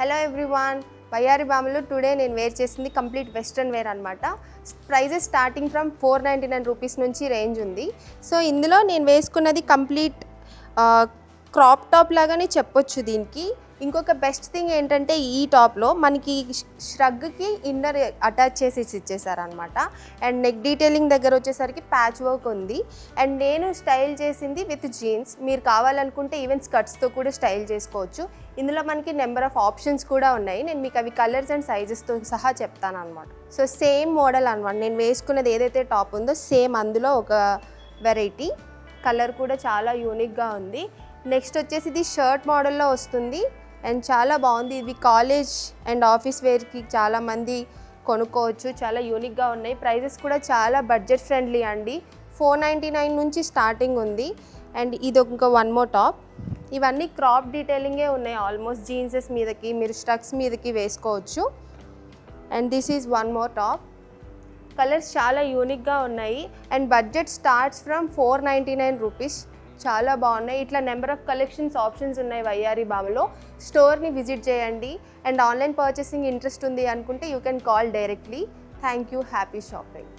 Hello everyone, వయ్యారి భామలో today నేను wear చేసింది కంప్లీట్ వెస్ట్రన్ వేర్ అనమాట. ప్రైజెస్ స్టార్టింగ్ ఫ్రమ్ 499 రూపీస్ నుంచి రేంజ్ ఉంది. సో ఇందులో నేను వేసుకున్నది కంప్లీట్ క్రాప్ టాప్ లాగానే చెప్పొచ్చు. దీనికి ఇంకొక బెస్ట్ థింగ్ ఏంటంటే ఈ టాప్లో మనకి ష్రగ్కి ఇన్నర్ అటాచ్ చేసి ఇచ్చేసారనమాట. అండ్ నెక్ డీటెయిలింగ్ దగ్గర వచ్చేసరికి ప్యాచ్ వర్క్ ఉంది. అండ్ నేను స్టైల్ చేసింది విత్ జీన్స్. మీరు కావాలనుకుంటే ఈవెన్ స్కర్ట్స్తో కూడా స్టైల్ చేసుకోవచ్చు. ఇందులో మనకి నెంబర్ ఆఫ్ ఆప్షన్స్ కూడా ఉన్నాయి. నేను మీకు అవి కలర్స్ అండ్ సైజెస్తో సహా చెప్తాను అనమాట. సో సేమ్ మోడల్ అనమాట. నేను వేసుకున్నది ఏదైతే టాప్ ఉందో సేమ్ అందులో ఒక వెరైటీ. కలర్ కూడా చాలా యూనిక్గా ఉంది. నెక్స్ట్ వచ్చేసి ఇది షర్ట్ మోడల్లో వస్తుంది అండ్ చాలా బాగుంది. ఇవి కాలేజ్ అండ్ ఆఫీస్ వేర్కి చాలామంది కొనుక్కోవచ్చు. చాలా యూనిక్గా ఉన్నాయి. ప్రైజెస్ కూడా చాలా బడ్జెట్ ఫ్రెండ్లీ అండి. 499 నుంచి స్టార్టింగ్ ఉంది. అండ్ ఇది ఇంకో వన్ మోర్ టాప్. ఇవన్నీ క్రాప్ డీటెయిలింగే ఉన్నాయి. ఆల్మోస్ట్ జీన్సెస్ మీదకి మీరు స్ట్రక్స్ మీదకి వేసుకోవచ్చు. And this is one more top. Colours చాలా యూనిక్గా ఉన్నాయి. And budget starts from 499 rupees. చాలా బాగున్నాయి. ఇట్లా నెంబర్ ఆఫ్ కలెక్షన్స్ ఆప్షన్స్ ఉన్నాయి వయ్యారి భామలో. స్టోర్ని విజిట్ చేయండి. అండ్ ఆన్లైన్ పర్చేసింగ్ ఇంట్రెస్ట్ ఉంది అనుకుంటే you can call directly. Thank you. Happy shopping.